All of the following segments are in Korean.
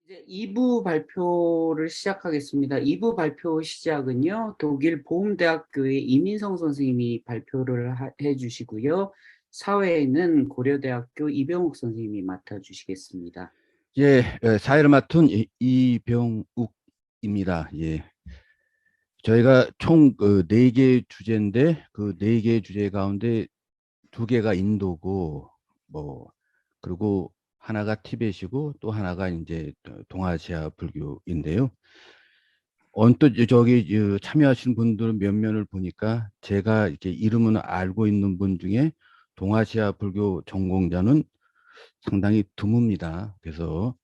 이제 2부 발표를 시작하겠습니다. 2부 발표 시작은요, 독일 보험대학교의 이민성 선생님이 발표를 해주시고요. 사회에는 고려대학교 이병욱 선생님이 맡아주시겠습니다. 예, 사회를 맡은 이병욱입니다. 예. 저희가 총 네 개 주제인데 그 네 개 주제 가운데 두 개가 인도고 뭐 그리고 하나가 티벳이고 또 하나가 이제 동아시아 불교인데요. 언뜻 저기 참여하신 분들 몇 면을 보니까 제가 이렇게 이름은 알고 있는 분 중에 동아시아 불교 전공자는 상당히 드뭅니다. 그래서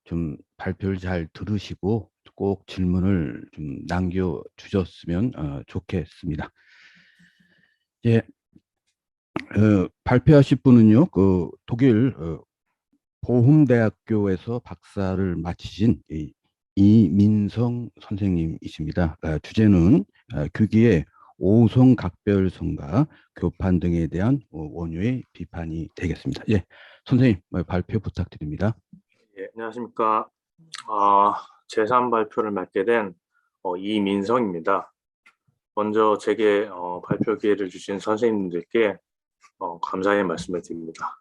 좀 발표를 잘 들으시고 꼭 질문을 좀 남겨 주셨으면 좋겠습니다. 예, 발표하실 분은요, 그 독일 보훔대학교에서 박사를 마치신 이민성 선생님이십니다. 주제는 교기의 오성각별성과 교판 등에 대한 원효의 비판이 되겠습니다. 예, 선생님 발표 부탁드립니다. 예, 안녕하십니까. 제3 발표를 맡게 된 이민성입니다. 먼저 제게 발표 기회를 주신 선생님들께 감사의 말씀을 드립니다.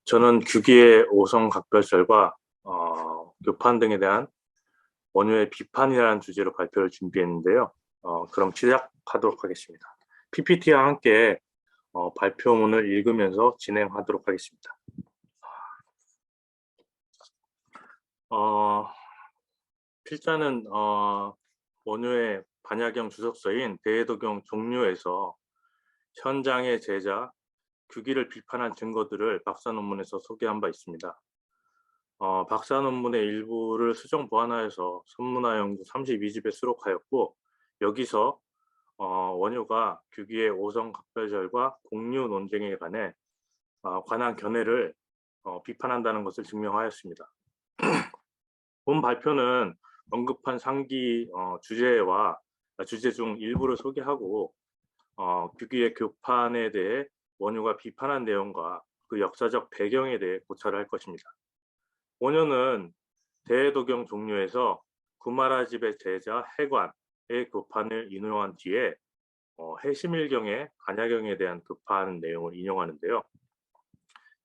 저는 규기의 오성각별설과 교판 등에 대한 원효의 비판이라는 주제로 발표를 준비했는데요. 그럼 시작하도록 하겠습니다. PPT와 함께 발표문을 읽으면서 진행하도록 하겠습니다. 필자는 원효의 반야경 주석서인 대해도경 종류에서 현장의 제자 규기를 비판한 증거들을 박사 논문에서 소개한 바 있습니다. 박사 논문의 일부를 수정 보완하여서 선문화 연구 32집에 수록하였고, 여기서 원효가 규기의 오성각별절과 공유 논쟁에 관한 견해를 비판한다는 것을 증명하였습니다. 본 발표는 언급한 상기 주제 중 일부를 소개하고 규기의 교판에 대해 원효가 비판한 내용과 그 역사적 배경에 대해 고찰을 할 것입니다. 원효는 대해도경 종류에서 구마라집의 제자 해관의 교판을 인용한 뒤에 해심일경의 반야경에 대한 교판 내용을 인용하는데요.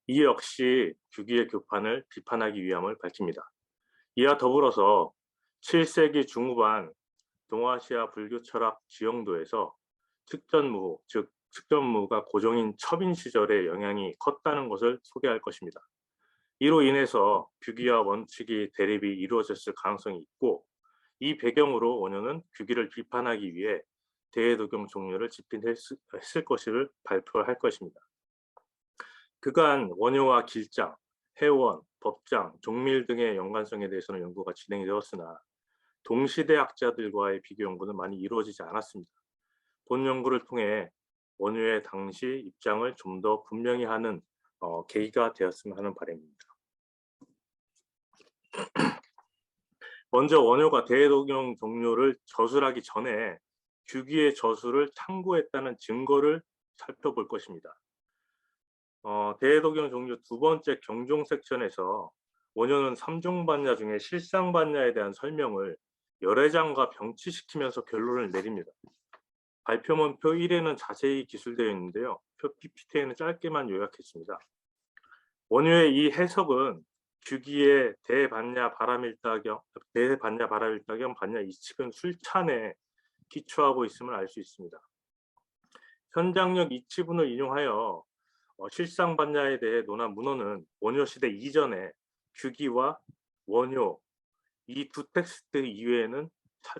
이 역시 규기의 교판을 비판하기 위함을 밝힙니다. 이와 더불어서 7세기 중후반 동아시아 불교 철학 지형도에서 측전무, 즉 측전무가 고종인 첩인 시절의 영향이 컸다는 것을 소개할 것입니다. 이로 인해서 규기와 원칙이 대립이 이루어졌을 가능성이 있고, 이 배경으로 원효는 규기를 비판하기 위해 대해도경 종류를 집필했을 것을 발표할 것입니다. 그간 원효와 길장, 해원, 법장, 종밀 등의 연관성에 대해서는 연구가 진행이 되었으나 동시대 학자들과의 비교 연구는 많이 이루어지지 않았습니다. 본 연구를 통해 원효의 당시 입장을 좀 더 분명히 하는 계기가 되었으면 하는 바람입니다. 먼저 원효가 대해도경 종류를 저술하기 전에 규기의 저술을 참고했다는 증거를 살펴볼 것입니다. 대해도경 종류 두 번째 경종 섹션에서 원효는 삼종반야 중에 실상반야에 대한 설명을 열애장과 병치시키면서 결론을 내립니다. 발표문 표 1에는 자세히 기술되어 있는데요. 표 PPT에는 짧게만 요약했습니다. 원효의 이 해석은 규기의 대반야 바라밀다경 반야 이측은 술찬에 기초하고 있음을 알 수 있습니다. 현장력 이치분을 인용하여 실상반야에 대해 논한 문헌은 원효 시대 이전에 규기와 원효 이 두 텍스트 이외에는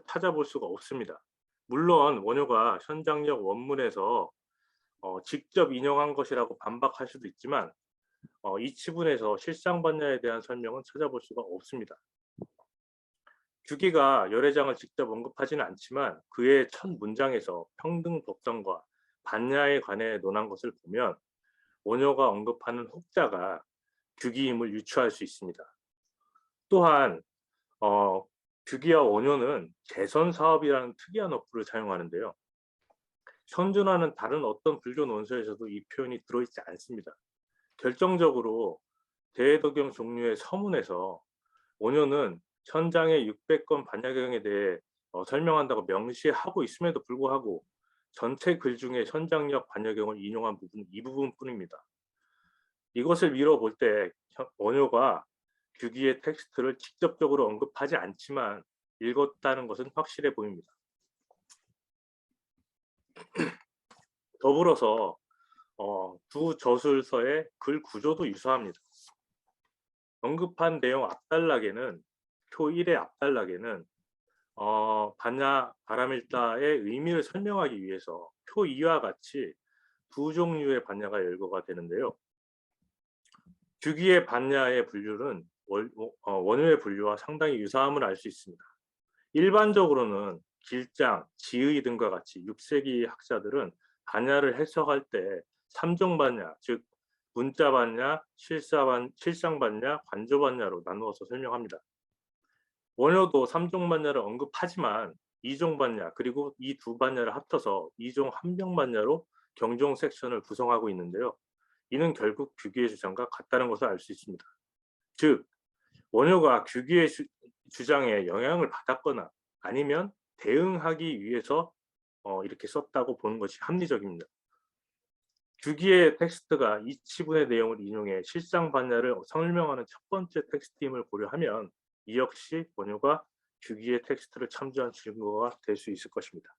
찾아볼 수가 없습니다. 물론 원효가 현장력 원문에서 직접 인용한 것이라고 반박할 수도 있지만 이 치분에서 실상반야에 대한 설명은 찾아볼 수가 없습니다. 규기가 열애장을 직접 언급하지는 않지만 그의 첫 문장에서 평등 법성과 반야에 관해 논한 것을 보면 원효가 언급하는 혹자가 규기임을 유추할 수 있습니다. 또한 규기와 원효는 개선사업이라는 특이한 어플을 사용하는데요. 현존하는 다른 어떤 불교 논서에서도 이 표현이 들어있지 않습니다. 결정적으로 대해도경 종류의 서문에서 원효는 현장의 600건 반야경에 대해 설명한다고 명시하고 있음에도 불구하고 전체 글 중에 현장역 반야경을 인용한 부분은 이 부분뿐입니다. 이것을 미뤄볼 때 원효가 규기의 텍스트를 직접적으로 언급하지 않지만 읽었다는 것은 확실해 보입니다. 더불어서 두 저술서의 글 구조도 유사합니다. 언급한 내용 앞단락에는 표 1의 앞단락에는 반야 바람일다의 의미를 설명하기 위해서 표 2와 같이 두 종류의 반야가 열거가 되는데요. 규기의 반야의 분류는 원효의 분류와 상당히 유사함을 알 수 있습니다. 일반적으로는 길장, 지의 등과 같이 6세기 학자들은 반야를 해석할 때 3종 반야, 즉 문자 반야, 실상 반야, 관조 반야로 나누어서 설명합니다. 원효도 3종 반야를 언급하지만 2종 반야 그리고 이 두 반야를 합쳐서 2종 함경 반야로 경종 섹션을 구성하고 있는데요. 이는 결국 규기의 주장과 같다는 것을 알 수 있습니다. 즉 원효가 규기의 주장에 영향을 받았거나 아니면 대응하기 위해서 이렇게 썼다고 보는 것이 합리적입니다. 규기의 텍스트가 이 치분의 내용을 인용해 실상 반야를 설명하는 첫 번째 텍스트임을 고려하면 이 역시 원효가 규기의 텍스트를 참조한 증거가 될 수 있을 것입니다.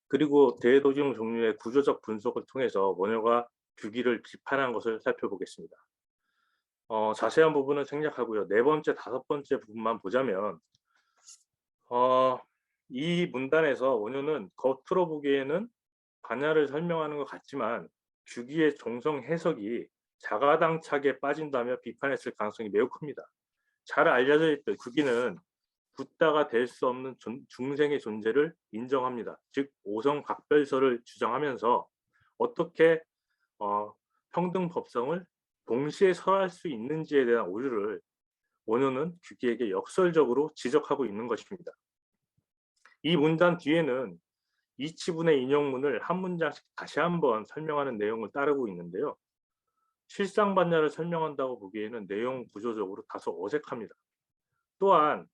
그리고 대도중 종류의 구조적 분석을 통해서 원효가 규기를 비판한 것을 살펴보겠습니다. 자세한 부분은 생략하고요. 네 번째, 다섯 번째 부분만 보자면 이 문단에서 원효는 겉으로 보기에는 반야를 설명하는 것 같지만 규기의 종성 해석이 자가당착에 빠진다며 비판했을 가능성이 매우 큽니다. 잘 알려져 있듯 규기는 붓다가 될 수 없는 중생의 존재를 인정합니다. 즉 오성각별설을 주장하면서 어떻게 평등 법성을 동시에 설할 수 있는지에 대한 오류를 원효는 규기에게 역설적으로 지적하고 있는 것입니다. 이 문단 뒤에는 이 치분의 인용문을 한 문장씩 다시 한번 설명하는 내용을 따르고 있는데요. 실상반야를 설명한다고 보기에는 내용 구조적으로 다소 어색합니다. 또한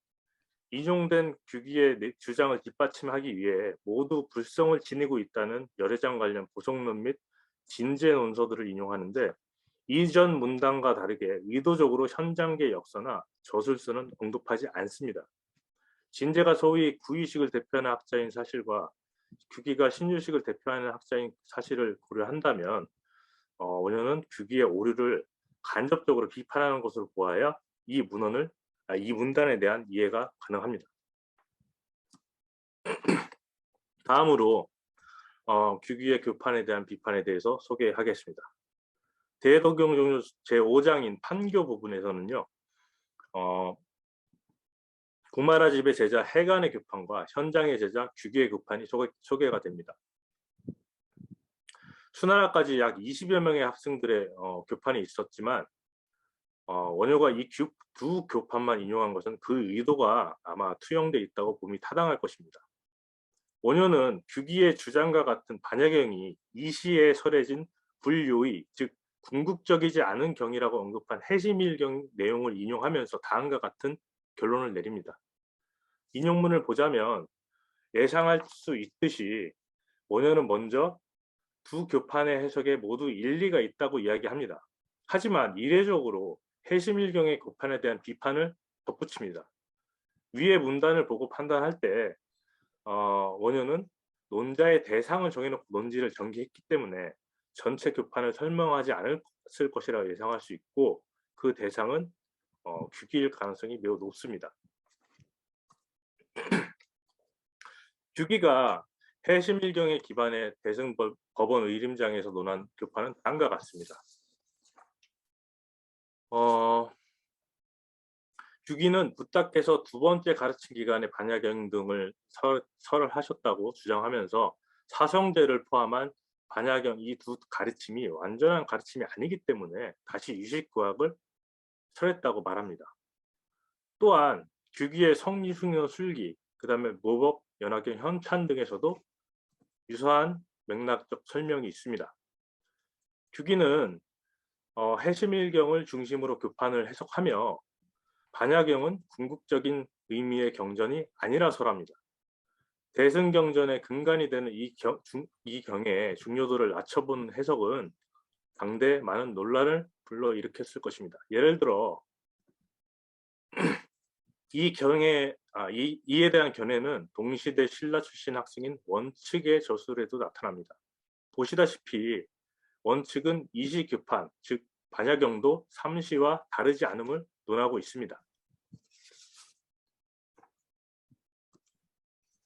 인용된 규기의 주장을 뒷받침하기 위해 모두 불성을 지니고 있다는 열애장 관련 보성론 및 진제 논서들을 인용하는데 이전 문단과 다르게 의도적으로 현장계 역서나 저술서는 언급하지 않습니다. 진제가 소위 구의식을 대표하는 학자인 사실과 규기가 신유식을 대표하는 학자인 사실을 고려한다면 원효는 규기의 오류를 간접적으로 비판하는 것으로 보아야 이 문단에 대한 이해가 가능합니다. 다음으로 규기의 교판에 대한 비판에 대해서 소개하겠습니다. 대도경 종류 제5장인 판교 부분에서는요. 구마라 집의 제자 해간의 교판과 현장의 제자 규기의 교판이 소개가 됩니다. 수나라까지 약 20여 명의 학생들의 교판이 있었지만 원효가 이 두 교판만 인용한 것은 그 의도가 아마 투영돼 있다고 봄이 타당할 것입니다. 원효는 규기의 주장과 같은 반야경이 이 시에 설해진 불요의, 즉 궁극적이지 않은 경이라고 언급한 해심일경 내용을 인용하면서 다음과 같은 결론을 내립니다. 인용문을 보자면 예상할 수 있듯이 원효는 먼저 두 교판의 해석에 모두 일리가 있다고 이야기합니다. 하지만 이례적으로 해심일경의 교판에 대한 비판을 덧붙입니다. 위의 문단을 보고 판단할 때 원효는 논자의 대상을 정해놓고 논지를 전개했기 때문에 전체 교판을 설명하지 않았을 것이라 예상할 수 있고 그 대상은 규기일 가능성이 매우 높습니다. 규기가 해심일경에 기반해 대승법원 의림장에서 논한 교판은 다음과 같습니다. 규기는 부탁해서 두 번째 가르침 기간에 반야경 등을 설을 하셨다고 주장하면서 사성제를 포함한 반야경 이 두 가르침이 완전한 가르침이 아니기 때문에 다시 유식구학을 설했다고 말합니다. 또한 규기의 성리승려 술기, 그 다음에 모법, 연화경, 현찬 등에서도 유사한 맥락적 설명이 있습니다. 규기는 해심일경을 중심으로 교판을 해석하며 반야경은 궁극적인 의미의 경전이 아니라서랍니다. 대승경전의 근간이 되는 이 경의 중요도를 낮춰본 해석은 당대 많은 논란을 불러일으켰을 것입니다. 예를 들어 이에 대한 견해는 동시대 신라 출신 학생인 원측의 저술에도 나타납니다. 보시다시피 원측은 이시교판, 즉 반야경도 삼시와 다르지 않음을 논하고 있습니다.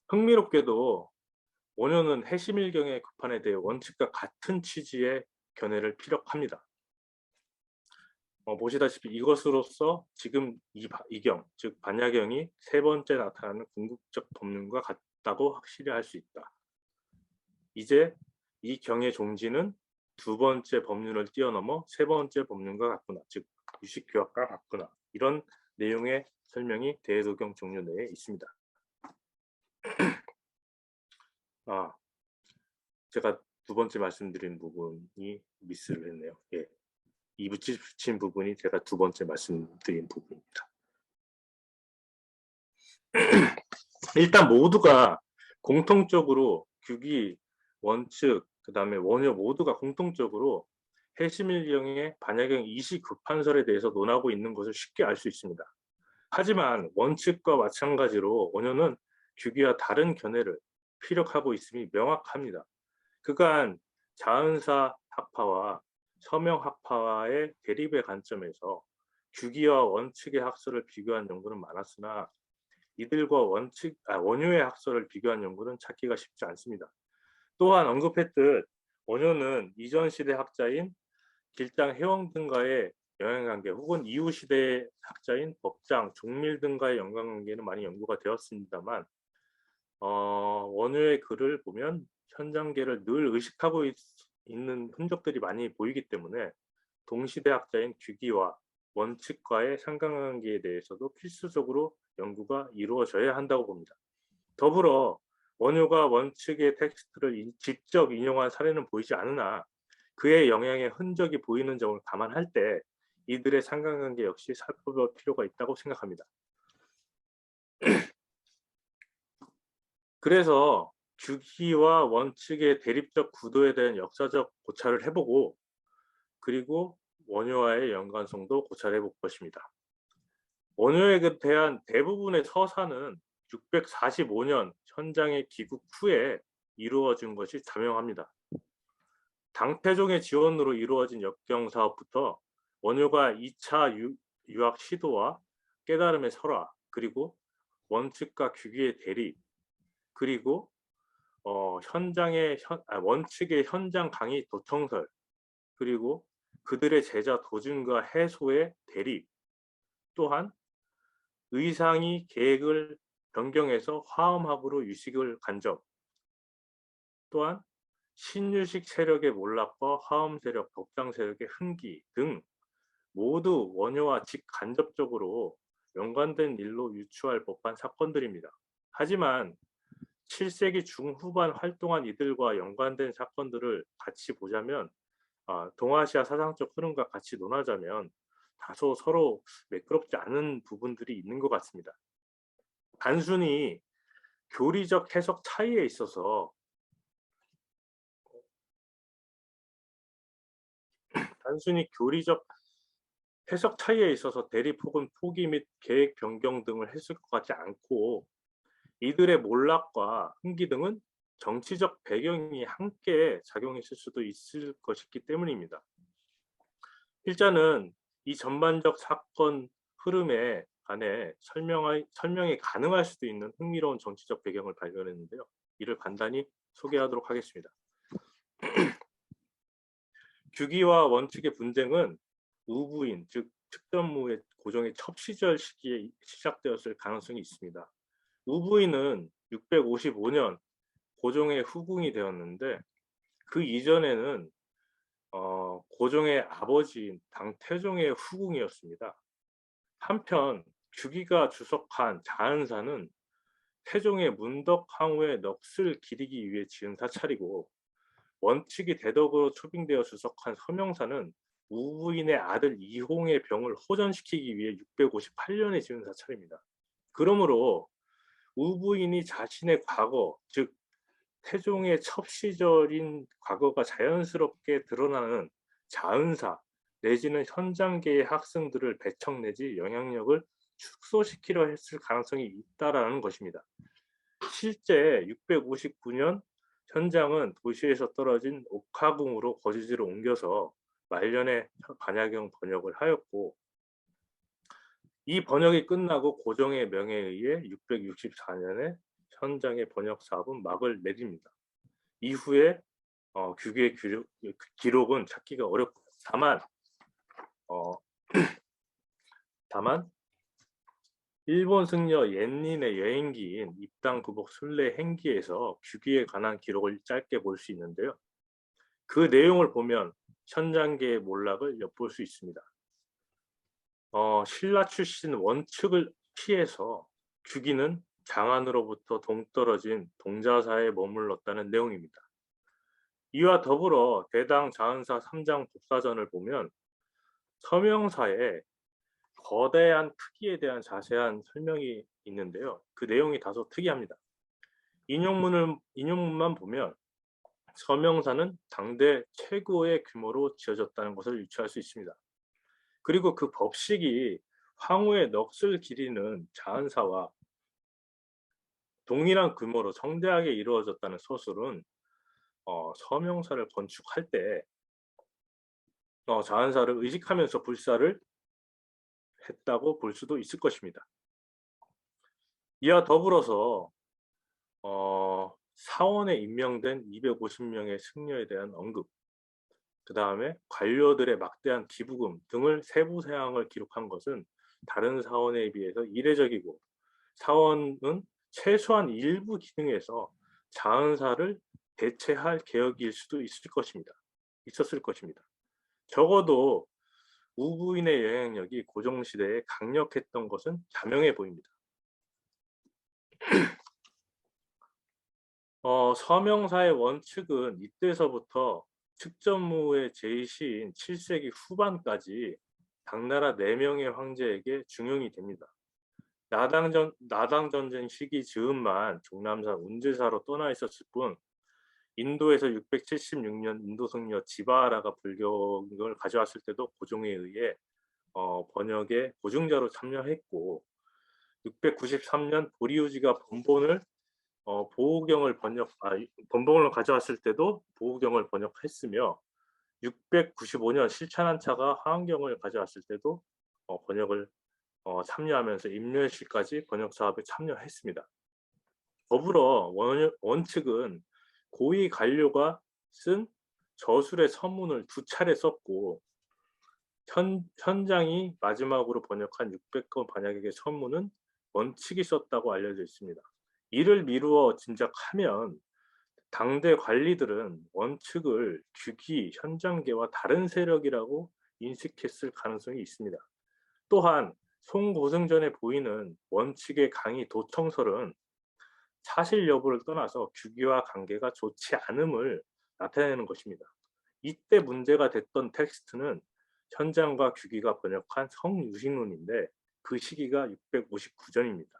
흥미롭게도 원효는 해심일경의 교판에 대해 원칙과 같은 취지의 견해를 피력합니다. 보시다시피 이것으로서 지금 이 경, 즉 반야경이 세 번째 나타나는 궁극적 법륜과 같다고 확실히 할 수 있다. 이제 이 경의 종지는 두 번째 법륜을 뛰어넘어 세 번째 법륜과 같구나, 즉 유식교학과 같구나, 이런 내용의 설명이 대도경 종료 내에 있습니다. 제가 두 번째 말씀드린 부분이 미스를 했네요. 예. 이 붙인 부분이 제가 두 번째 말씀드린 부분입니다. 일단 모두가 공통적으로 규기, 원칙, 그 다음에 원효 모두가 공통적으로 해심일경의 반야경 이시급판설에 대해서 논하고 있는 것을 쉽게 알 수 있습니다. 하지만 원칙과 마찬가지로 원효는 규기와 다른 견해를 피력하고 있음이 명확합니다. 그간 자은사 학파와 서명 학파와의 대립의 관점에서 규기와 원칙의 학설을 비교한 연구는 많았으나 이들과 원효의 학설을 비교한 연구는 찾기가 쉽지 않습니다. 또한 언급했듯 원효는 이전 시대 학자인 길장 해왕 등과의 영향관계 혹은 이후 시대 학자인 법장, 종밀 등과의 연관관계는 많이 연구가 되었습니다만 원효의 글을 보면 현장계를 늘 의식하고 있는 흔적들이 많이 보이기 때문에 동시대 학자인 규기와 원칙과의 상관관계에 대해서도 필수적으로 연구가 이루어져야 한다고 봅니다. 더불어 원효가 원칙의 텍스트를 직접 인용한 사례는 보이지 않으나 그의 영향의 흔적이 보이는 점을 감안할 때 이들의 상관관계 역시 살펴볼 필요가 있다고 생각합니다. 그래서 규기와 원칙의 대립적 구도에 대한 역사적 고찰을 해보고 그리고 원효와의 연관성도 고찰해 볼 것입니다. 원효에 대한 대부분의 서사는 645년 현장의 귀국 후에 이루어진 것이 자명합니다. 당태종의 지원으로 이루어진 역경 사업부터 원효가 2차 유학 시도와 깨달음의 설화, 그리고 원칙과 규기의 대립, 그리고 원칙의 현장 강의 도청설, 그리고 그들의 제자 도준과 해소의 대립, 또한 의상이 계획을 변경해서 화엄학으로 유식을 간접, 또한 신유식 세력의 몰락과 화엄 세력, 법장 세력의 흥기 등 모두 원효와 직간접적으로 연관된 일로 유추할 법한 사건들입니다. 하지만 7세기 중후반 활동한 이들과 연관된 사건들을 같이 보자면 동아시아 사상적 흐름과 같이 논하자면 다소 서로 매끄럽지 않은 부분들이 있는 것 같습니다. 단순히 교리적 해석 차이에 있어서 대립 혹은 포기 및 계획 변경 등을 했을 것 같지 않고 이들의 몰락과 흥기 등은 정치적 배경이 함께 작용했을 수도 있을 것이기 때문입니다. 일자는 이 전반적 사건 흐름에 관해 설명이 가능할 수도 있는 흥미로운 정치적 배경을 발견했는데요. 이를 간단히 소개하도록 하겠습니다. 규기와 원칙의 분쟁은 우부인, 즉 특전무의 고종의 첩시절 시기에 시작되었을 가능성이 있습니다. 우부인은 655년 고종의 후궁이 되었는데 그 이전에는 고종의 아버지인 당태종의 후궁이었습니다. 한편 규기가 주석한 자은사는 태종의 문덕항우의 넋을 기리기 위해 지은 사찰이고 원칙이 대덕으로 초빙되어 주석한 서명사는 우부인의 아들 이홍의 병을 호전시키기 위해 658년에 지은 사찰입니다. 그러므로 우부인이 자신의 과거, 즉 태종의 첩시절인 과거가 자연스럽게 드러나는 자은사 내지는 현장계의 학생들을 배척 내지 영향력을 축소시키려 했을 가능성이 있다라는 것입니다. 실제 659년 현장은 도시에서 떨어진 옥하궁으로 거주지를 옮겨서 말년에 반야경 번역을 하였고, 이 번역이 끝나고 고종의 명에 의해 664년에 현장의 번역 사업은 막을 내립니다. 이후에 규계의 기록은 찾기가 어렵고, 다만 일본 승려 옌린의 여행기인 입당구복 순례 행기에서 규기에 관한 기록을 짧게 볼 수 있는데요. 그 내용을 보면 현장계의 몰락을 엿볼 수 있습니다. 신라 출신 원측을 피해서 규기는 장안으로부터 동떨어진 동자사에 머물렀다는 내용입니다. 이와 더불어 대당 자은사 3장 독사전을 보면 서명사에 거대한 크기에 대한 자세한 설명이 있는데요. 그 내용이 다소 특이합니다. 인용문만 보면 서명사는 당대 최고의 규모로 지어졌다는 것을 유추할 수 있습니다. 그리고 그 법식이 황후의 넋을 기리는 자은사와 동일한 규모로 성대하게 이루어졌다는 서술은 서명사를 건축할 때 자은사를 의식하면서 불사를 했다고 볼 수도 있을 것입니다. 이와 더불어서 사원에 임명된 250명의 승려에 대한 언급, 그 다음에 관료들의 막대한 기부금 등을 세부 사항을 기록한 것은 다른 사원에 비해서 이례적이고, 사원은 최소한 일부 기능에서 자은사를 대체할 계획일 수도 있었을 것입니다. 적어도 우부인의 영향력이 고종시대에 강력했던 것은 자명해 보입니다. 서명사의 원칙은 이때서부터 측전무의 제시인 7세기 후반까지 당나라 4명의 황제에게 중용이 됩니다. 나당전쟁 시기 즈음만 종남사 운제사로 떠나 있었을 뿐, 인도에서 676년 인도승려 지바하라가 불경을 가져왔을 때도 고종에 의해 번역에 보증자로 참여했고, 693년 보리우지가 번본을 번본을 가져왔을 때도 보우경을 번역했으며, 695년 실찬한차가 화엄경을 가져왔을 때도 번역을 참여하면서 임묘실까지 번역 사업에 참여했습니다. 더불어 원측은 고위 관료가 쓴 저술의 선문을 2차례 썼고, 현장이 마지막으로 번역한 600권 반야객의 선문은 원칙이 썼다고 알려져 있습니다. 이를 미루어 짐작하면 당대 관리들은 원칙을 규기, 현장계와 다른 세력이라고 인식했을 가능성이 있습니다. 또한 송고승전에 보이는 원칙의 강의 도청설은 사실 여부를 떠나서 규기와 관계가 좋지 않음을 나타내는 것입니다. 이때 문제가 됐던 텍스트는 현장과 규기가 번역한 성유식론인데, 그 시기가 659전입니다.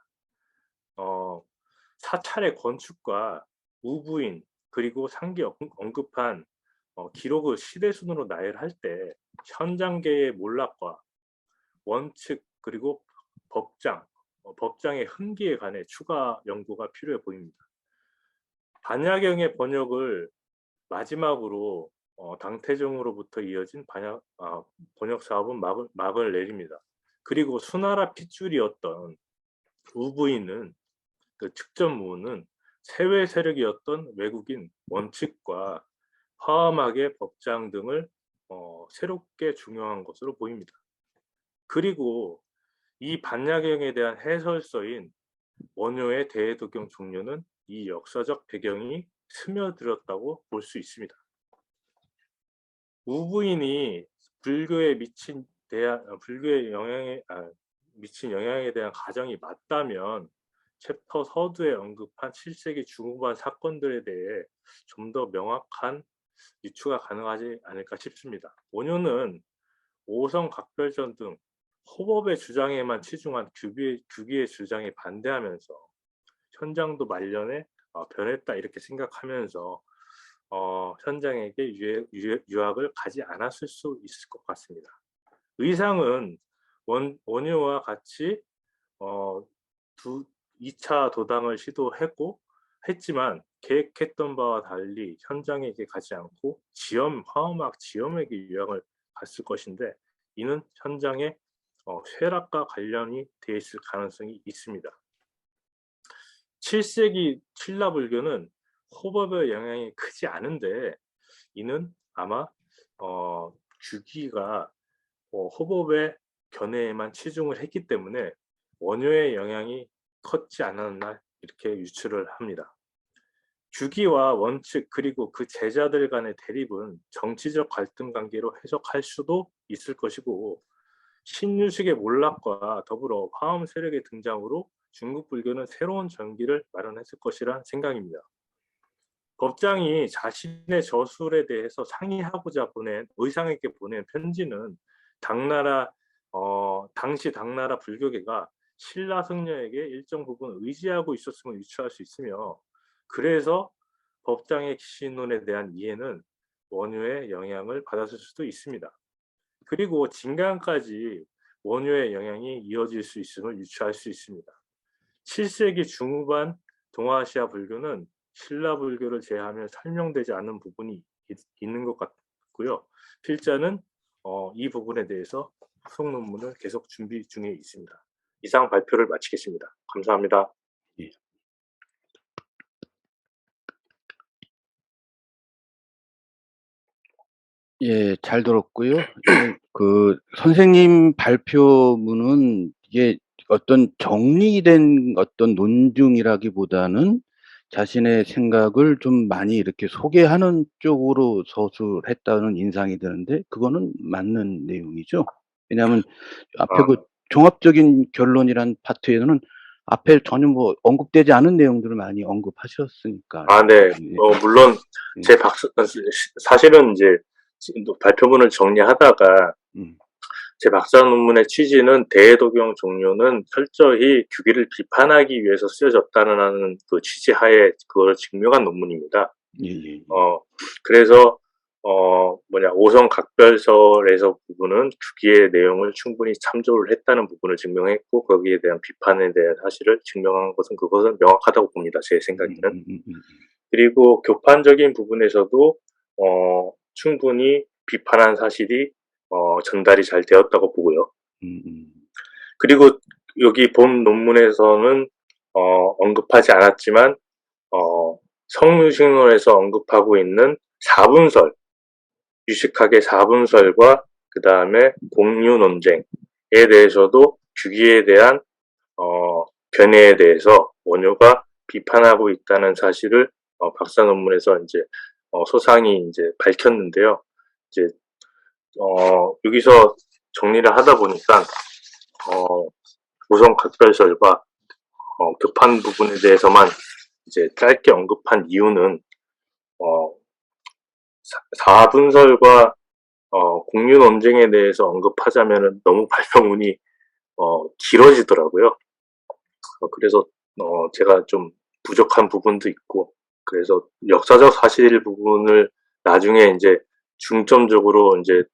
사찰의 건축과 우부인 그리고 상기 언급한 기록을 시대순으로 나열할 때 현장계의 몰락과 원칙 그리고 법장의 흥기에 관해 추가 연구가 필요해 보입니다. 반야경의 번역을 마지막으로 당태종으로부터 이어진 번역 사업은 막을 내립니다. 그리고 수나라 핏줄이었던 우부인은, 그 측전무는 세외 세력이었던 외국인 원칙과 화엄하게 법장 등을 새롭게 중용한 것으로 보입니다. 그리고 이 반야경에 대한 해설서인 원효의 대도경 종료는 이 역사적 배경이 스며들었다고 볼 수 있습니다. 우부인이 불교에 미친 영향에 대한 가정이 맞다면 챕터 서두에 언급한 7세기 중후반 사건들에 대해 좀 더 명확한 유추가 가능하지 않을까 싶습니다. 원효는 오성 각별전 등 호법의 주장에만 치중한 규기의 주장에 반대하면서 현장도 말년에 변했다 이렇게 생각하면서 현장에게 유학을 가지 않았을 수 있을 것 같습니다. 의상은 원효와 같이 2차 도당을 했지만 계획했던 바와 달리 현장에게 가지 않고 화엄학 지엄에게 유학을 갔을 것인데 이는 현장의 쇠락과 관련이 되어 있을 가능성이 있습니다. 7세기 신라불교는 호법의 영향이 크지 않은데 이는 아마 규기가 호법의 견해에만 치중을 했기 때문에 원효의 영향이 컸지 않았나 이렇게 유추를 합니다. 규기와 원칙 그리고 그 제자들 간의 대립은 정치적 갈등 관계로 해석할 수도 있을 것이고 신유식의 몰락과 더불어 화엄 세력의 등장으로 중국 불교는 새로운 전기를 마련했을 것이란 생각입니다. 법장이 자신의 저술에 대해서 상의하고자 의상에게 보낸 편지는 당시 당나라 불교계가 신라 승려에게 일정 부분 의지하고 있었음을 유추할 수 있으며 그래서 법장의 기신론에 대한 이해는 원효의 영향을 받았을 수도 있습니다. 그리고 진강까지 원효의 영향이 이어질 수 있음을 유추할 수 있습니다. 7세기 중후반 동아시아 불교는 신라 불교를 제외하면 설명되지 않은 부분이 있는 것 같고요. 필자는 이 부분에 대해서 후속 논문을 계속 준비 중에 있습니다. 이상 발표를 마치겠습니다. 감사합니다. 예. 예, 잘 들었고요. 그 선생님 발표문은 이게 어떤 정리된 어떤 논중이라기보다는 자신의 생각을 좀 많이 이렇게 소개하는 쪽으로 서술했다는 인상이 드는데 그거는 맞는 내용이죠? 왜냐하면 앞에 그 종합적인 결론이란 파트에는 앞에 전혀 뭐 언급되지 않은 내용들을 많이 언급하셨으니까. 네. 물론 사실은 이제 발표문을 정리하다가 제 박사 논문의 취지는 대도경 종료는 철저히 규기를 비판하기 위해서 쓰여졌다는 그 취지하에 그걸 증명한 논문입니다. 예. 그래서 오성 각별설에서 부분은 규기의 내용을 충분히 참조를 했다는 부분을 증명했고 거기에 대한 비판에 대한 사실을 증명한 그것은 명확하다고 봅니다. 제 생각에는. 그리고 교판적인 부분에서도 충분히 비판한 사실이 전달이 잘 되었다고 보고요. 그리고 여기 본 논문에서는 언급하지 않았지만 성유신론에서 언급하고 있는 4분설, 유식학의 4분설과 그 다음에 공유 논쟁에 대해서도 규기에 대한 견해에 대해서 원효가 비판하고 있다는 사실을 박사 논문에서 이제 소상히 이제 밝혔는데요. 이제 여기서 정리를 하다 보니까 우선 각별설과 교판 부분에 대해서만 이제 짧게 언급한 이유는 4분설과 공유 논쟁에 대해서 언급하자면은 너무 발표문이 길어지더라고요. 그래서 제가 좀 부족한 부분도 있고 그래서 역사적 사실 부분을 나중에 이제 중점적으로 이제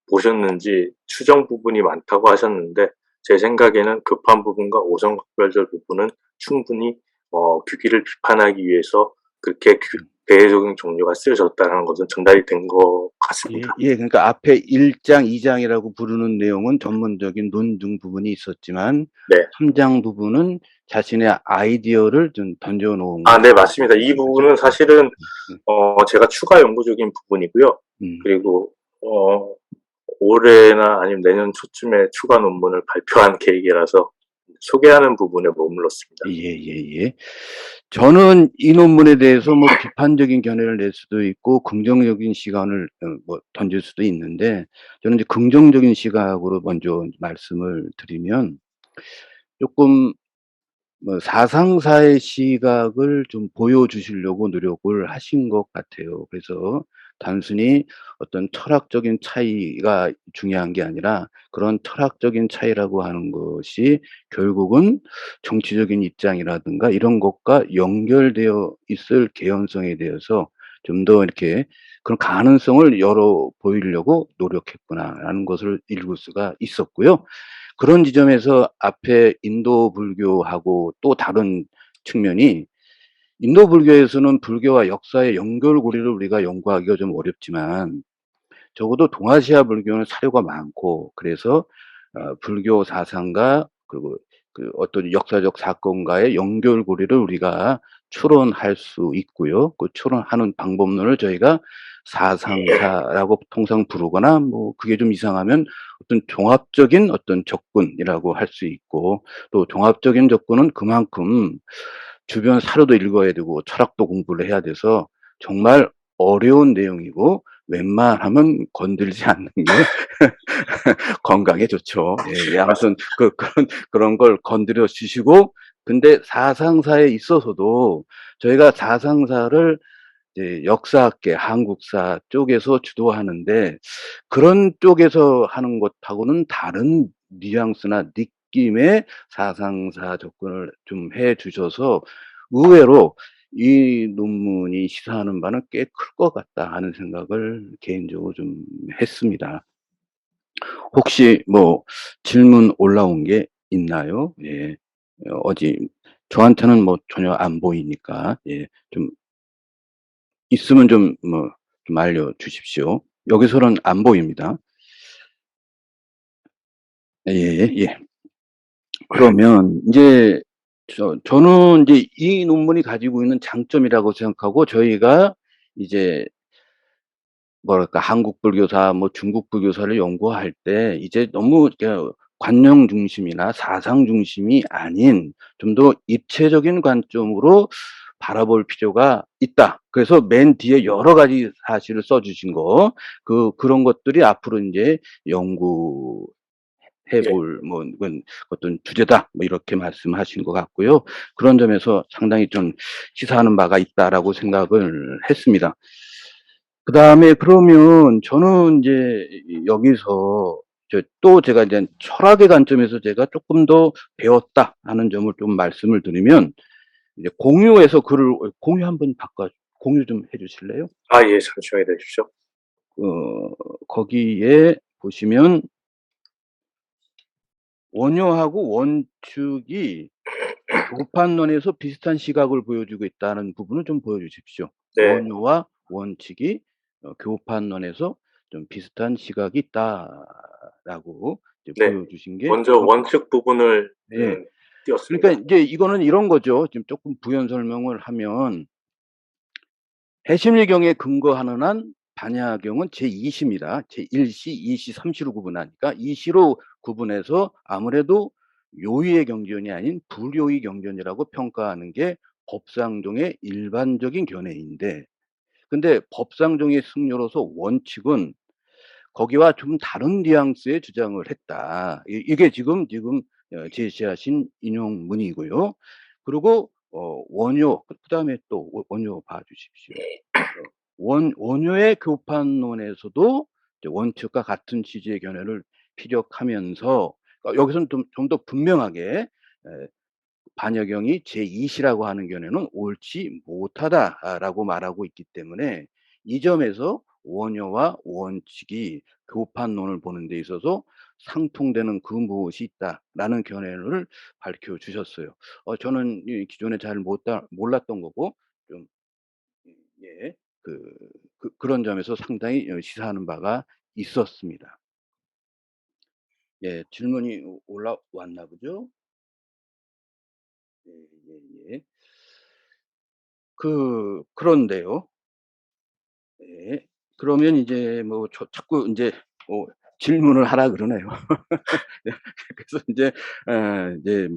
보셨는지 추정 부분이 많다고 하셨는데 제 생각에는 급한 부분과 오성각별절 부분은 충분히 규기를 비판하기 위해서 그렇게 대외적인 종류가 쓰여졌다는 것은 전달이 된 것 같습니다. 예, 그러니까 앞에 1장, 2장이라고 부르는 내용은 전문적인 논증 부분이 있었지만 네. 3장 부분은 자신의 아이디어를 좀 던져놓은 네, 맞습니다. 이 부분은 사실은 제가 추가 연구적인 부분이고요. 그리고 올해나 아니면 내년 초쯤에 추가 논문을 발표한 계획이라서 소개하는 부분에 머물렀습니다. 예. 저는 이 논문에 대해서 뭐 비판적인 견해를 낼 수도 있고 긍정적인 시각을 뭐 던질 수도 있는데 저는 이제 긍정적인 시각으로 먼저 말씀을 드리면 조금 뭐 사상사의 시각을 좀 보여주시려고 노력을 하신 것 같아요. 그래서 단순히 어떤 철학적인 차이가 중요한 게 아니라 그런 철학적인 차이라고 하는 것이 결국은 정치적인 입장이라든가 이런 것과 연결되어 있을 개연성에 대해서 좀 더 이렇게 그런 가능성을 열어 보이려고 노력했구나라는 것을 읽을 수가 있었고요. 그런 지점에서 앞에 인도 불교하고 또 다른 측면이 인도 불교에서는 불교와 역사의 연결고리를 우리가 연구하기가 좀 어렵지만 적어도 동아시아 불교는 사료가 많고 그래서 불교 사상과 그리고 그 어떤 역사적 사건과의 연결고리를 우리가 추론할 수 있고요. 그 추론하는 방법론을 저희가 사상사라고 통상 부르거나 뭐 그게 좀 이상하면 어떤 종합적인 어떤 접근이라고 할 수 있고 또 종합적인 접근은 그만큼 주변 사료도 읽어야 되고 철학도 공부를 해야 돼서 정말 어려운 내용이고 웬만하면 건들지 않는 게 건강에 좋죠. 예, 아무튼 그런 걸 건드려 주시고 근데 사상사에 있어서도 저희가 사상사를 이제 역사학계, 한국사 쪽에서 주도하는데 그런 쪽에서 하는 것하고는 다른 뉘앙스나 느낌의 사상사 접근을 좀 해 주셔서 의외로 이 논문이 시사하는 바는 꽤 클 것 같다 하는 생각을 개인적으로 좀 했습니다. 혹시 뭐 질문 올라온 게 있나요? 예. 어디 저한테는 뭐 전혀 안 보이니까 좀 있으면 좀 좀 알려 주십시오. 여기서는 안 보입니다. 예. 그러면 인제 저는 인제 이 논문이 가지고 있는 장점이라고 생각하고 저희가 이제 뭐랄까 한국 불교사 뭐 중국 불교사를 연구할 때 이제 너무 관념 중심이나 사상 중심이 아닌 좀 더 입체적인 관점으로 바라볼 필요가 있다. 그래서 맨 뒤에 여러 가지 사실을 써 주신 거 그런 것들이 앞으로 인제 연구해 네. 볼 뭐 그건 어떤 주제다. 뭐 이렇게 말씀하신 것 같고요. 그런 점에서 상당히 좀 시사하는 바가 있다라고 생각을 했습니다. 그다음에 그러면 저는 인제 여기서 또 제가 이제 철학의 관점에서 제가 쪼끔 더 배웠다 하는 점을 좀 말씀을 드리면 이제 공유해서 글을 공유 한번 공유 좀 해 주실래요? 아, 예. 잠시만요. 기다려 주십시오. 거기에 보시면 원효하고 원축이 교판론에서 비슷한 시각을 보여주고 있다는 부분을 좀 보여 주십시오. 네. 원효와 원칙이 교판론에서 좀 비슷한 시각이 있다라고 이제 네. 보여주신 게 먼저 원칙 부분을 예. 띄웠습니다. 그러니까 인제 이거는 이런 거죠. 지금 쪼끔 부연 설명을 하면 해심리경에 근거하는 한 반야경은 제2시입니다. 제1시, 2시, 3시로 구분하니까 이 시로 구분해서 아무래도 요의의 경전이 아닌 불요의 경전이라고 평가하는 게 법상종의 일반적인 견해인데 근데 법상종의 승려로서 원칙은 거기와 좀 다른 뉘앙스의 주장을 했다. 이게 지금 제시하신 인용문이고요. 그리고 원효 그다음에 또 원효 봐 주십시오. 원효의 교판론에서도 이제 원칙과 같은 취지의 견해를 피력하면서 여기서는 좀 더 분명하게 반야경이 제2시라고 하는 견해는 옳지 못하다라고 말하고 있기 때문에 이 점에서 원효와 원칙이 교판론을 보는 데 있어서 상통되는 그 무엇이 있다라는 견해를 밝혀 주셨어요. 저는 이 기존에 잘 몰랐던 거고 좀 예. 그런 점에서 상당히 시사하는 바가 있었습니다. 예. 질문이 올라왔나 보죠? 예예예. 그런데요. 예. 그러면 이제 뭐 자꾸 인제 질문을 하라 그러네요. 그래서 인제 이제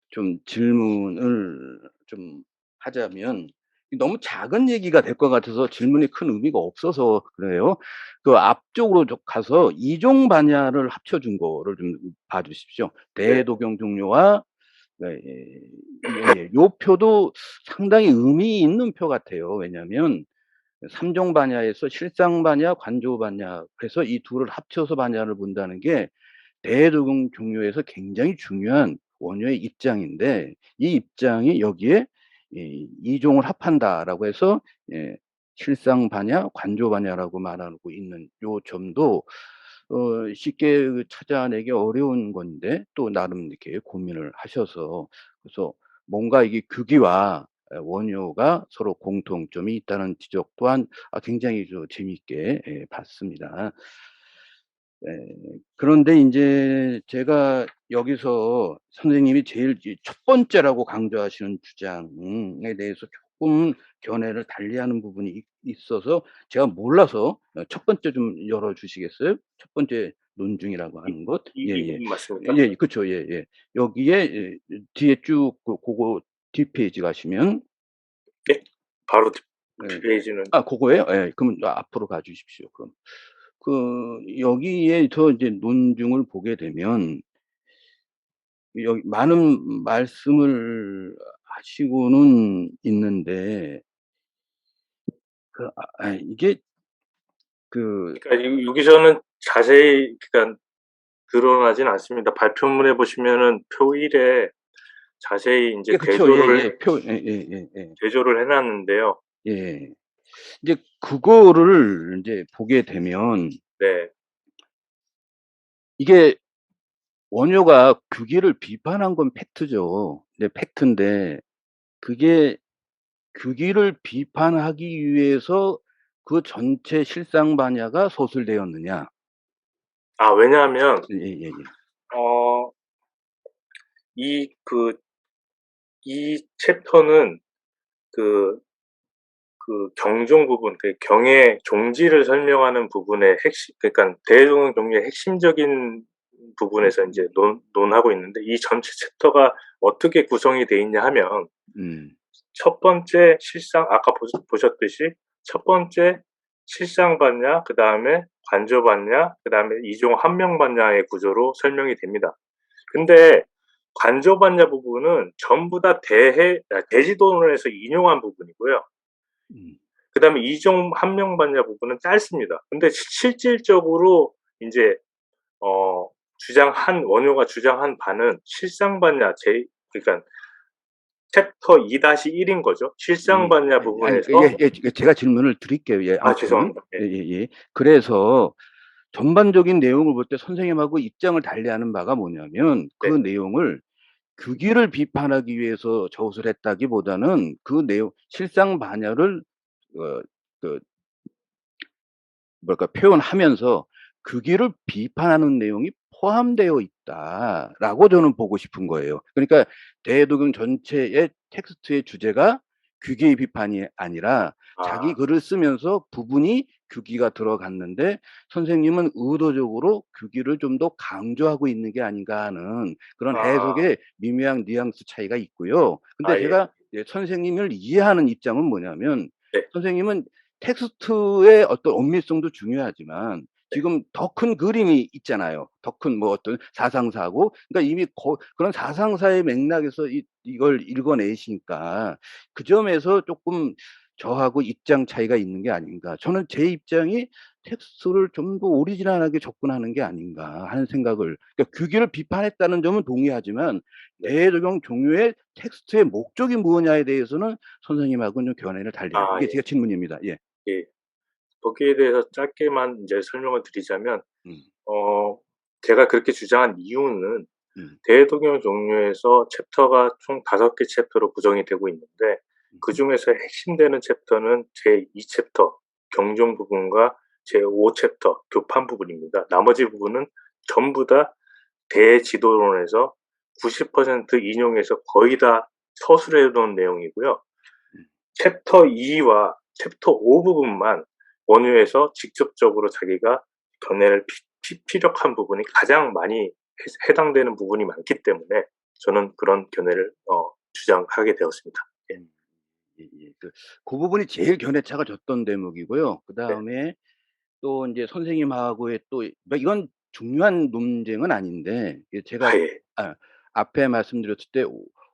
좀 질문을 좀 하자면 너무 작은 얘기가 될 것 같아서 질문이 큰 의미가 없어서 그래요. 그 앞쪽으로 좀 가서 이종 반야를 합쳐 준 거를 좀 봐 주십시오. 네. 대도경 종료와 요 표도 상당히 의미 있는 표 같아요. 왜냐하면 3종 반야에서 실상 반야, 관조 반야, 그래서 이 둘을 합쳐서 반야를 본다는 게 대해독용 종료에서 굉장히 중요한 원효의 입장인데, 이 입장이 여기에 이 종을 합한다라고 해서 실상 반야, 관조 반야라고 말하고 있는 요 점도 쉽게 찾아내기 어려운 건데, 또 나름 이렇게 고민을 하셔서, 그래서 뭔가 이게 규기와 원효가 서로 공통점이 있다는 지적 또한 굉장히 재미있게 봤습니다. 그런데 이제 제가 여기서 선생님이 제일 첫 번째라고 강조하시는 주장에 대해서 조금 견해를 달리하는 부분이 있어서 제가 몰라서 첫 번째 좀 열어주시겠어요? 첫 번째 논중이라고 하는 것. 이 예, 부분 맞습니까? 예, 그렇죠. 예, 예. 여기에 뒤에 쭉 그거 뒷페이지 가시면 네, 바로 예. 뒷페이지는 그거예요? 예. 그러면 앞으로 가 주십시오. 그럼. 여기에서 이제 논중을 보게 되면 여기 많은 말씀을 하시고는 있는데 이게 그러니까 여기서는 자세히 그러니까 드러나진 않습니다. 발표문에 보시면은 표 1에 자세히 이제 예, 그쵸. 대조를 대조를 해놨는데요. 예. 이제 그거를 이제 보게 되면 네, 이게 원효가 규기를 비판한 건 팩트죠. 네, 팩트인데 그게 규기를 비판하기 위해서 그 전체 실상 반야가 소술되었느냐? 왜냐하면 예. 어, 이 챕터는 그 경종 부분, 그 경의 종지를 설명하는 부분의 핵심, 그러니까 대해독용 종류의 핵심적인 부분에서 이제 논하고 있는데, 이 전체 챕터가 어떻게 구성이 돼 있냐 하면, 첫 번째 실상, 아까 보셨듯이 첫 번째 실상 반야, 그 다음에 관조 반야, 그 다음에 이종 한명 반야의 구조로 설명이 됩니다. 근데 관조 반야 부분은 전부 다 대지도론에서 인용한 부분이고요. 그 다음에 이종 한명 반야 부분은 짧습니다. 근데 실질적으로 이제 원효가 주장한 바는 실상 반야 그러니까 챕터 2-1인 거죠. 실상 반야 부분에서. 제가 질문을 드릴게요. 예, 죄송합니다. 예. 그래서 전반적인 내용을 볼 때 선생님하고 입장을 달리하는 바가 뭐냐면 그 내용을 규기를 비판하기 위해서 저술을 했다기보다는 그 내용 실상 반야를 표현하면서 규기를 비판하는 내용이 포함되어 있다라고 저는 보고 싶은 거예요. 그러니까 대해독용 전체의 텍스트의 주제가 규기의 비판이 아니라 자기 글을 쓰면서 부분이 규기가 들어갔는데 선생님은 의도적으로 규기를 좀 더 강조하고 있는 게 아닌가 하는 그런 해석의 미묘한 뉘앙스 차이가 있고요. 근데 제가 선생님을 이해하는 입장은 뭐냐면 선생님은 텍스트의 어떤 엄밀성도 중요하지만 지금 더 큰 그림이 있잖아요. 더 큰 어떤 사상사고, 그러니까 이미 그런 사상사의 맥락에서 이걸 읽어내시니까 그 점에서 조금 저하고 입장 차이가 있는 게 아닌가. 저는 제 입장이 텍스트를 좀 더 오리지널하게 접근하는 게 아닌가 하는 생각을, 그러니까 규기를 비판했다는 점은 동의하지만 대해독용 종류의 텍스트의 목적이 무엇냐에 대해서는 선생님하고는 견해를 달리하는 이게 제가 질문입니다. 예. 거기에 대해서 짧게만 이제 설명을 드리자면, 제가 그렇게 주장한 이유는 대해독용 종류에서 챕터가 총 5개 챕터로 구성이 되고 있는데 그 중에서 핵심되는 챕터는 제2챕터 경종 부분과 제5챕터 교판 부분입니다. 나머지 부분은 전부 다 대지도론에서 90% 인용해서 거의 다 서술해 놓은 내용이고요. 챕터 2와 챕터 5 부분만 원효에서 직접적으로 자기가 견해를 피력한 부분이 가장 많이 해당되는 부분이 많기 때문에 저는 그런 견해를 주장하게 되었습니다. 그 부분이 제일 견해차가 졌던 대목이고요. 그 다음에 또 이제 선생님하고의 또 이건 중요한 논쟁은 아닌데 제가 앞에 말씀드렸을 때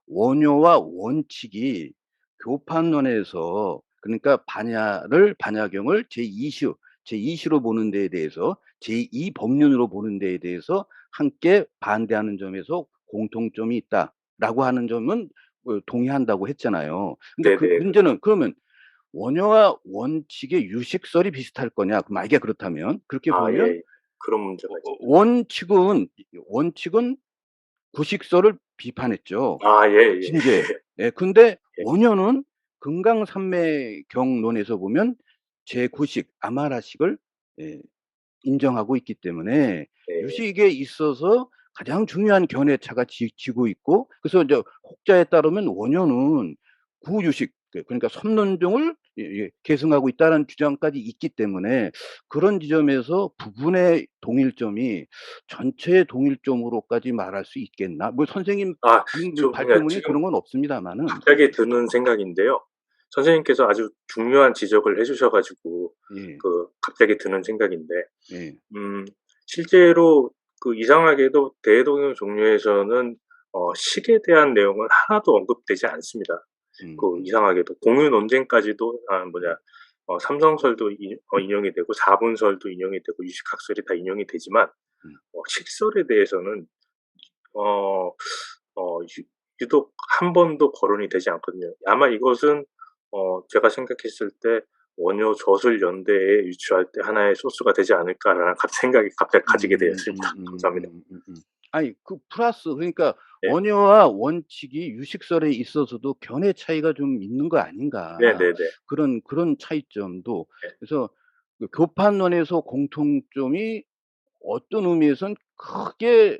원효와 원칙이 교판론에서 그러니까 반야경을 제2시로 보는 데에 대해서 제2법륜으로 보는 데에 대해서 함께 반대하는 점에서 공통점이 있다라고 하는 점은 동의한다고 했잖아요. 근데 그 네네. 문제는 그러면 원효와 원칙의 유식설이 비슷할 거냐? 만약에 그렇다면 그렇게 보면 예. 그런 문제가 있죠. 원칙은 구식설을 비판했죠. 예. 진제. 예, 근데 예. 원효는 금강산매경론에서 보면 제9식 아마라식을 인정하고 있기 때문에 예. 유식에 있어서 가장 중요한 견해차가 지고 있고, 그래서 이제 혹자에 따르면 원효는 구유식, 그러니까 선론종을 계승하고 있다는 주장까지 있기 때문에 그런 지점에서 부분의 동일점이 전체의 동일점으로까지 말할 수 있겠나? 뭐 선생님 저 발표문에 지금 그런 건 없습니다만은. 갑자기 드는 생각인데요. 선생님께서 아주 중요한 지적을 해주셔 가지고 예, 갑자기 드는 생각인데 예, 실제로 이상하게도 대동형 종류에서는 식에 대한 내용은 하나도 언급되지 않습니다. 이상하게도 공유 논쟁까지도 삼성설도 인용이 되고 사분설도 인용이 되고 유식학설이 다 인용이 되지만 식설에 대해서는 유독 한 번도 거론이 되지 않거든요. 아마 이것은 제가 생각했을 때 원효 저술 연대에 유추할 때 하나의 소스가 되지 않을까라는 생각이 갑자기 가지게 되었습니다. 감사합니다. 아니, 플러스, 그러니까 네. 원효와 원칙이 유식설에 있어서도 견해 차이가 좀 있는 거 아닌가. 네네네. 그런 차이점도. 네. 그래서 교판론에서 공통점이 어떤 의미에선 크게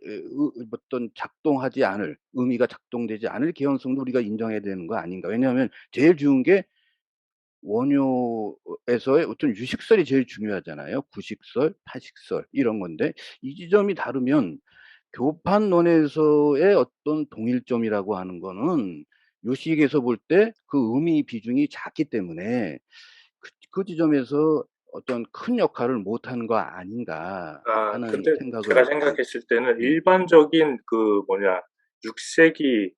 어떤 작동하지 않을, 의미가 작동되지 않을 개연성도 우리가 인정해야 되는 거 아닌가. 왜냐하면 제일 좋은 게 원효에서의 어떤 유식설이 제일 중요하잖아요. 구식설, 파식설 이런 건데 이 지점이 다르면 교판론에서의 어떤 동일점이라고 하는 거는 요식에서 볼 때 그 의미 비중이 작기 때문에 그 지점에서 어떤 큰 역할을 못하는 거 아닌가 하는 근데 생각을. 제가 생각했을 때는 일반적인 6세기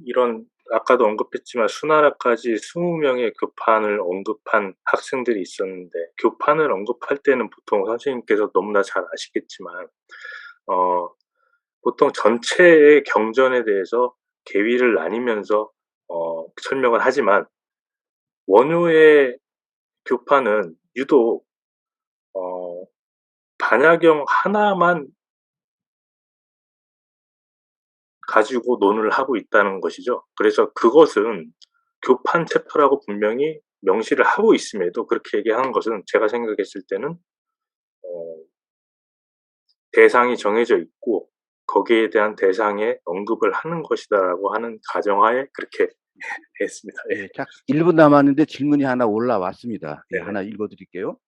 이런 아까도 언급했지만 수나라까지 20명의 교판을 언급한 학생들이 있었는데 교판을 언급할 때는 보통 선생님께서 너무나 잘 아시겠지만 보통 전체의 경전에 대해서 계위를 나뉘면서 설명을 하지만 원효의 교판은 유독 반야경 하나만 가지고 논을 하고 있다는 것이죠. 그래서 그것은 교판 챕터라고 분명히 명시를 하고 있음에도 그렇게 얘기하는 것은 제가 생각했을 때는 대상이 정해져 있고 거기에 대한 대상의 언급을 하는 것이다라고 하는 가정하에 그렇게 했습니다. 예, 자, 1분 남았는데 질문이 하나 올라왔습니다. 예, 네네. 하나 읽어드릴게요.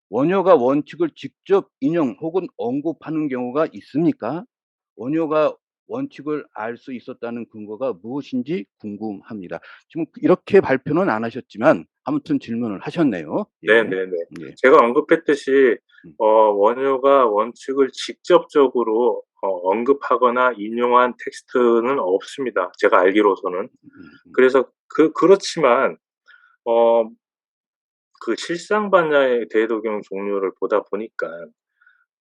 원효가 원칙을 직접 인용 혹은 언급하는 경우가 있습니까? 원효가 원칙을 알 수 있었다는 근거가 무엇인지 궁금합니다. 지금 이렇게 발표는 안 하셨지만 아무튼 질문을 하셨네요. 예. 네네네. 예. 제가 언급했듯이 원효가 원칙을 직접적으로 언급하거나 인용한 텍스트는 없습니다. 제가 알기로서는. 그래서 그렇지만 실상반야의 대도경 종류를 보다 보니까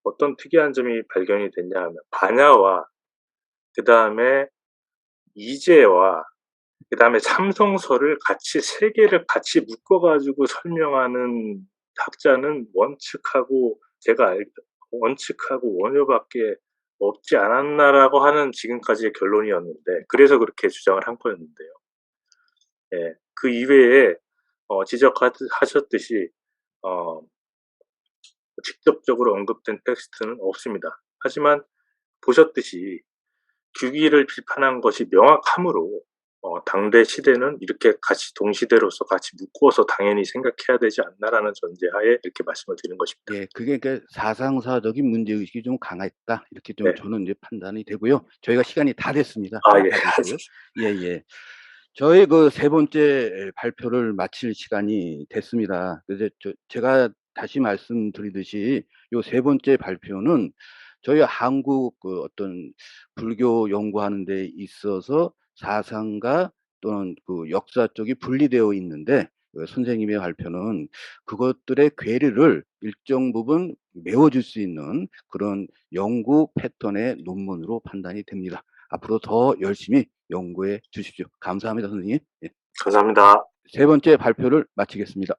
어떤 특이한 점이 발견이 됐냐 하면 반야와 그 다음에 이제와 그 다음에 삼성설을 같이 세 개를 같이 묶어가지고 설명하는 학자는 원칙하고 원효밖에 없지 않았나라고 하는 지금까지의 결론이었는데 그래서 그렇게 주장을 한 거였는데요. 예, 그 이외에 지적하셨듯이 직접적으로 언급된 텍스트는 없습니다. 하지만 보셨듯이 규기를 비판한 것이 명확하므로 당대 시대는 이렇게 같이 동시대로서 같이 묶어서 당연히 생각해야 되지 않나라는 전제하에 이렇게 말씀을 드린 것입니다. 예, 그게 그러니까 사상사적인 문제의식이 좀 강했다. 이렇게 좀 네. 저는 이제 판단이 되고요. 저희가 시간이 다 됐습니다. 예. 다 됐고요. 예. 저희 그 세 번째 발표를 마칠 시간이 됐습니다. 그래서 제가 다시 말씀드리듯이 요 세 번째 발표는 저희 한국 어떤 불교 연구하는 데 있어서 사상가 또는 그 역사 쪽이 분리되어 있는데 선생님의 발표는 그것들의 괴리를 일정 부분 메워줄 수 있는 그런 연구 패턴의 논문으로 판단이 됩니다. 앞으로 더 열심히 연구해 주십시오. 감사합니다, 선생님. 예. 감사합니다. 세 번째 발표를 마치겠습니다.